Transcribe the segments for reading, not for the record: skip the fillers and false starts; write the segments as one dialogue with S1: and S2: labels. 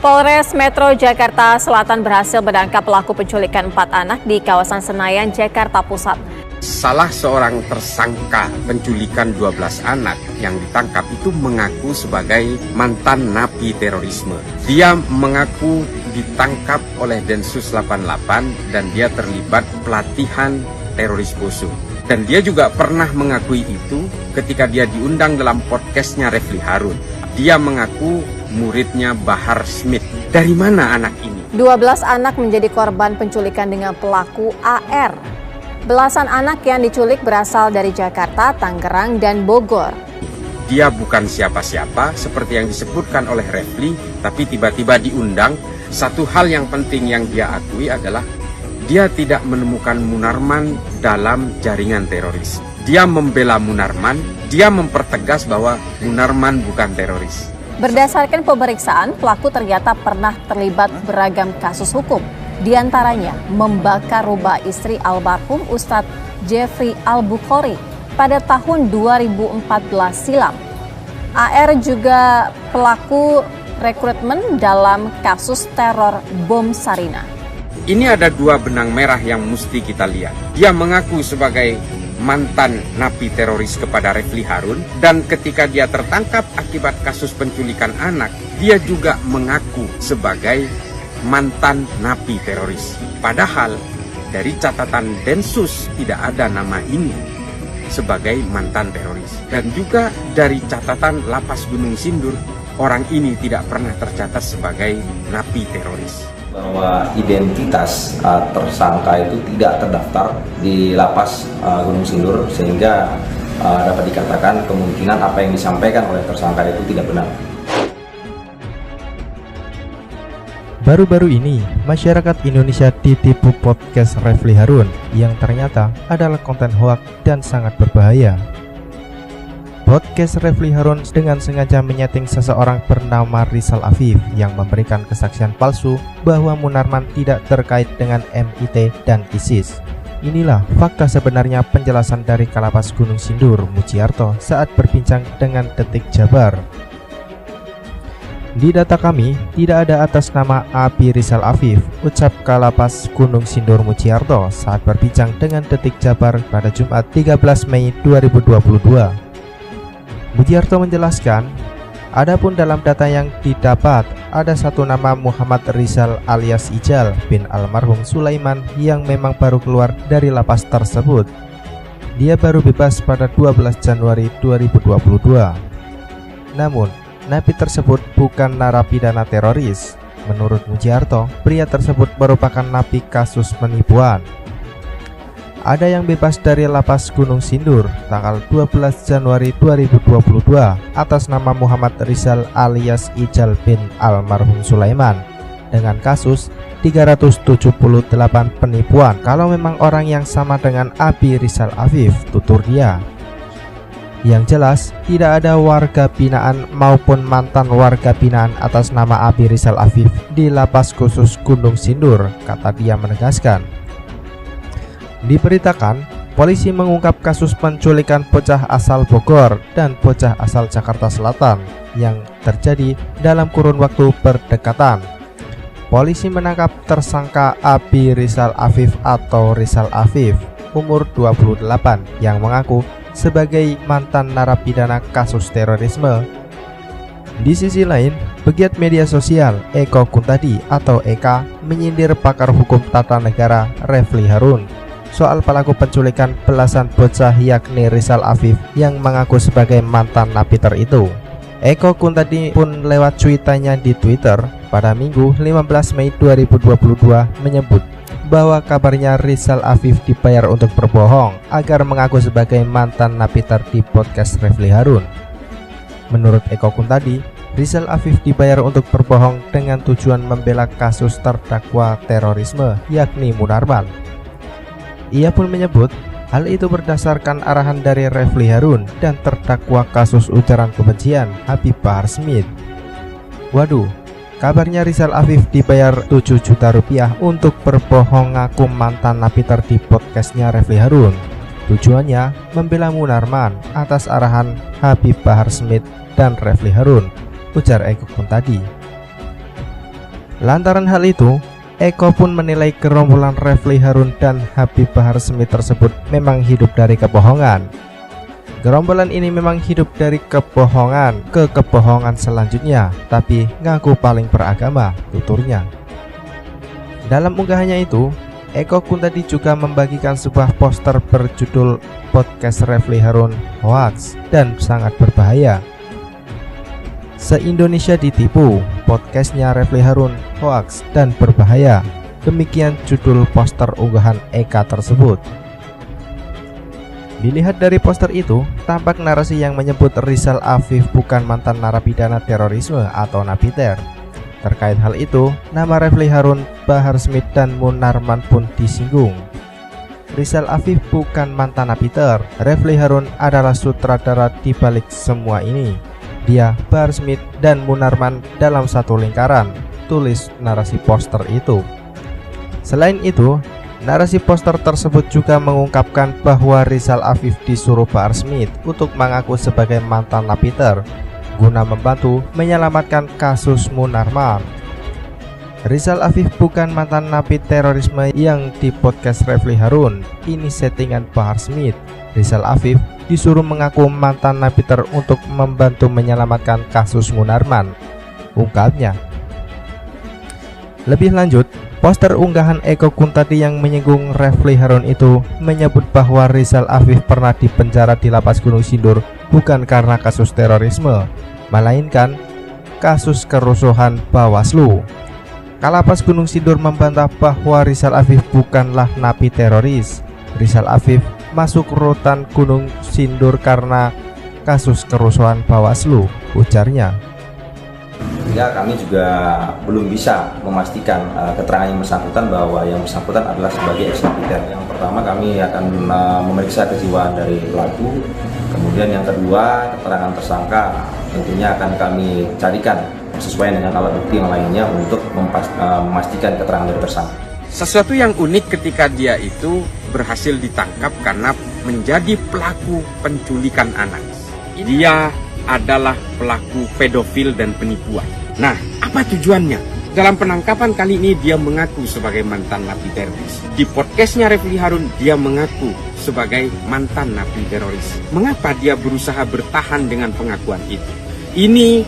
S1: Polres Metro Jakarta Selatan berhasil menangkap pelaku penculikan 4 anak di kawasan Senayan, Jakarta Pusat.
S2: Salah seorang tersangka penculikan 12 anak yang ditangkap itu mengaku sebagai mantan napi terorisme. Dia mengaku ditangkap oleh Densus 88 dan dia terlibat pelatihan teroris poso. Dan dia juga pernah mengakui itu ketika dia diundang dalam podcastnya Refli Harun. Dia mengaku muridnya Bahar Smith. Dari mana anak ini?
S1: 12 anak menjadi korban penculikan dengan pelaku AR. Belasan anak yang diculik berasal dari Jakarta, Tangerang, dan Bogor.
S2: Dia bukan siapa-siapa seperti yang disebutkan oleh Refli, tapi tiba-tiba diundang. Satu hal yang penting yang dia akui adalah dia tidak menemukan Munarman dalam jaringan teroris. Dia membela Munarman, dia mempertegas bahwa Munarman bukan teroris.
S1: Berdasarkan pemeriksaan, pelaku ternyata pernah terlibat beragam kasus hukum. Di antaranya membakar rumah istri almarhum Ustadz Jeffrey Al-Bukhari pada tahun 2014 silam. AR juga pelaku rekrutmen dalam kasus teror bom Sarina.
S2: Ini ada dua benang merah yang mesti kita lihat. Dia mengaku sebagai mantan napi teroris kepada Refli Harun, dan ketika dia tertangkap akibat kasus penculikan anak, dia juga mengaku sebagai mantan napi teroris. Padahal dari catatan Densus tidak ada nama ini sebagai mantan teroris. Dan juga dari catatan Lapas Gunung Sindur, orang ini tidak pernah tercatat sebagai napi teroris.
S3: Bahwa identitas tersangka itu tidak terdaftar di Lapas Gunung Sindur, sehingga dapat dikatakan kemungkinan apa yang disampaikan oleh tersangka itu tidak benar.
S4: Baru-baru ini, masyarakat Indonesia ditipu podcast Refli Harun yang ternyata adalah konten hoak dan sangat berbahaya. Podcast Refli Harun dengan sengaja menyeting seseorang bernama Rizal Afif yang memberikan kesaksian palsu bahwa Munarman tidak terkait dengan MIT dan ISIS. Inilah fakta sebenarnya penjelasan dari Kalapas Gunung Sindur, Mujiarto, saat berbincang dengan Detik Jabar. Di data kami, tidak ada atas nama Abi Rizal Afif, ucap Kalapas Gunung Sindur Mujiarto saat berbincang dengan Detik Jabar pada Jumat 13 Mei 2022. Mujiarto menjelaskan, adapun dalam data yang didapat, ada satu nama Muhammad Rizal alias Ijal bin almarhum Sulaiman yang memang baru keluar dari lapas tersebut. Dia baru bebas pada 12 Januari 2022. Namun, napi tersebut bukan narapidana teroris. Menurut Mujiarto, pria tersebut merupakan napi kasus penipuan. Ada yang bebas dari Lapas Gunung Sindur tanggal 12 Januari 2022 atas nama Muhammad Rizal alias Ijal bin almarhum Sulaiman dengan kasus 378 penipuan. Kalau memang orang yang sama dengan Abi Rizal Afif, tutur dia. Yang jelas, tidak ada warga binaan maupun mantan warga binaan atas nama Abi Rizal Afif di Lapas Khusus Gunung Sindur, kata dia menegaskan. Diberitakan, polisi mengungkap kasus penculikan bocah asal Bogor dan bocah asal Jakarta Selatan yang terjadi dalam kurun waktu berdekatan. Polisi menangkap tersangka Abi Rizal Afif atau Rizal Afif, umur 28, yang mengaku sebagai mantan narapidana kasus terorisme. Di sisi lain, pegiat media sosial Eko Kuntadi atau Eka menyindir pakar hukum tata negara Refli Harun soal pelaku penculikan belasan bocah yakni Rizal Afif yang mengaku sebagai mantan napiter itu. Eko Kuntadi pun lewat cuitannya di Twitter pada Minggu 15 Mei 2022 menyebut bahwa kabarnya Rizal Afif dibayar untuk berbohong agar mengaku sebagai mantan napiter di podcast Refli Harun. Menurut Eko Kuntadi, Rizal Afif dibayar untuk berbohong dengan tujuan membela kasus terdakwa terorisme yakni Munarman. Ia pun menyebut hal itu berdasarkan arahan dari Refli Harun dan terdakwa kasus ujaran kebencian Habib Bahar Smith. Waduh, kabarnya Rizal Afif dibayar 7 juta rupiah untuk berbohong ngaku mantan napiter di podcastnya Refli Harun. Tujuannya membela Munarman atas arahan Habib Bahar Smith dan Refli Harun, ujar Eko Kuntadi. Lantaran hal itu, Eko pun menilai gerombolan Refli Harun dan Habib Bahar Smith tersebut memang hidup dari kebohongan. Gerombolan ini memang hidup dari kebohongan ke kebohongan selanjutnya, tapi ngaku paling beragama, tuturnya. Dalam unggahannya itu, Eko Kuntadi juga membagikan sebuah poster berjudul Podcast Refli Harun Hoax dan sangat berbahaya. Se-Indonesia ditipu, podcastnya Refli Harun hoax dan berbahaya. Demikian judul poster unggahan Eka tersebut. Dilihat dari poster itu, tampak narasi yang menyebut Rizal Afif bukan mantan narapidana terorisme atau napiter. Terkait hal itu, nama Refli Harun, Bahar Smith, dan Munarman pun disinggung. Rizal Afif bukan mantan napiter. Refli Harun adalah sutradara di balik semua ini. Dia, Bahar Smith, dan Munarman dalam satu lingkaran, tulis narasi poster itu. Selain itu, narasi poster tersebut juga mengungkapkan bahwa Rizal Afif disuruh Bahar Smith untuk mengaku sebagai mantan napiter guna membantu menyelamatkan kasus Munarman. Rizal Afif bukan mantan napi terorisme yang di podcast Refli Harun. Ini settingan Bahar Smith. Rizal Afif disuruh mengaku mantan napiter untuk membantu menyelamatkan kasus Munarman, ungkapnya. Lebih lanjut, poster unggahan Eko Kuntadi yang menyinggung Refli Harun itu menyebut bahwa Rizal Afif pernah dipenjara di lapas Gunung Sindur bukan karena kasus terorisme, melainkan kasus kerusuhan Bawaslu. Kalapas Gunung Sindur membantah bahwa Rizal Afif bukanlah napi teroris. Rizal Afif masuk rutan Gunung Sindur karena kasus kerusuhan Bawaslu, ujarnya.
S3: Sehingga kami juga belum bisa memastikan keterangan yang bersangkutan bahwa yang bersangkutan adalah sebagai ex-napiter. Yang pertama, kami akan memeriksa kejiwaan dari pelaku. Kemudian yang kedua, keterangan tersangka tentunya akan kami carikan sesuai dengan alat bukti yang lainnya untuk memastikan keterangan dari tersangka.
S2: Sesuatu yang unik ketika dia itu berhasil ditangkap karena menjadi pelaku penculikan anak. Dia adalah pelaku pedofil dan penipuan. Nah, apa tujuannya? Dalam penangkapan kali ini dia mengaku sebagai mantan napi teroris. Di podcastnya Refli Harun dia mengaku sebagai mantan napi teroris. Mengapa dia berusaha bertahan dengan pengakuan itu? Ini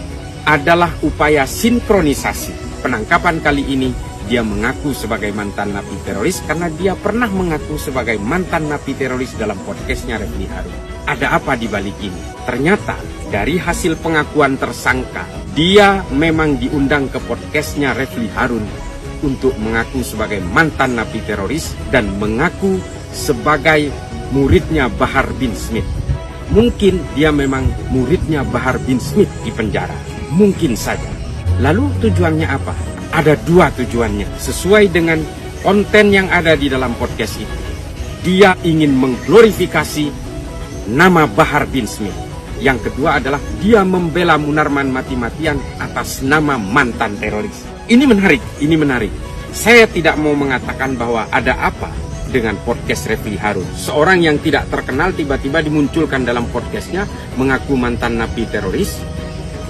S2: adalah upaya sinkronisasi. Penangkapan kali ini dia mengaku sebagai mantan napi teroris karena dia pernah mengaku sebagai mantan napi teroris dalam podcastnya Refli Harun. Ada apa di balik ini? Ternyata dari hasil pengakuan tersangka, dia memang diundang ke podcastnya Refli Harun untuk mengaku sebagai mantan napi teroris dan mengaku sebagai muridnya Bahar bin Smith. Mungkin dia memang muridnya Bahar bin Smith di penjara. Mungkin saja. Lalu tujuannya apa? Ada dua tujuannya sesuai dengan konten yang ada di dalam podcast itu. Dia ingin mengglorifikasi nama Bahar bin Smith. Yang kedua adalah dia membela Munarman mati-matian atas nama mantan teroris. Ini menarik. Saya tidak mau mengatakan bahwa ada apa dengan podcast Refli Harun. Seorang yang tidak terkenal tiba-tiba dimunculkan dalam podcastnya mengaku mantan napi teroris,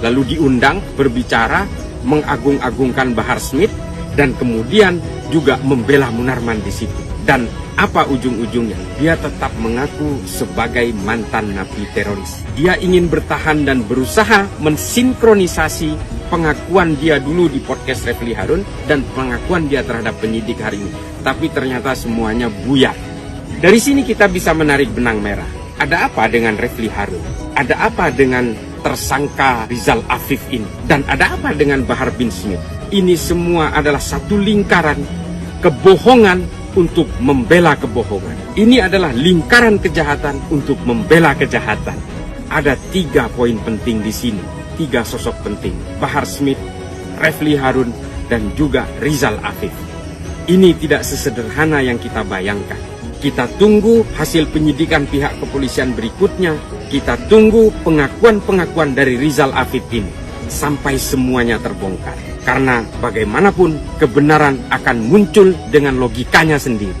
S2: lalu diundang berbicara, mengagung-agungkan Bahar Smith, dan kemudian juga membela Munarman di situ. Dan apa ujung-ujungnya? Dia tetap mengaku sebagai mantan napi teroris. Dia ingin bertahan dan berusaha mensinkronisasi pengakuan dia dulu di podcast Refli Harun dan pengakuan dia terhadap penyidik hari ini. Tapi ternyata semuanya buyar. Dari sini kita bisa menarik benang merah. Ada apa dengan Refli Harun? Ada apa dengan tersangka Rizal Afif ini? Dan ada apa dengan Bahar bin Smith? Ini semua adalah satu lingkaran kebohongan untuk membela kebohongan. Ini adalah lingkaran kejahatan untuk membela kejahatan. Ada 3 poin penting di sini, 3 sosok penting: Bahar Smith, Refli Harun, dan juga Rizal Afif. Ini tidak sesederhana yang kita bayangkan. Kita tunggu hasil penyidikan pihak kepolisian berikutnya. Kita tunggu pengakuan-pengakuan dari Rizal Afif ini sampai semuanya terbongkar. Karena bagaimanapun kebenaran akan muncul dengan logikanya sendiri.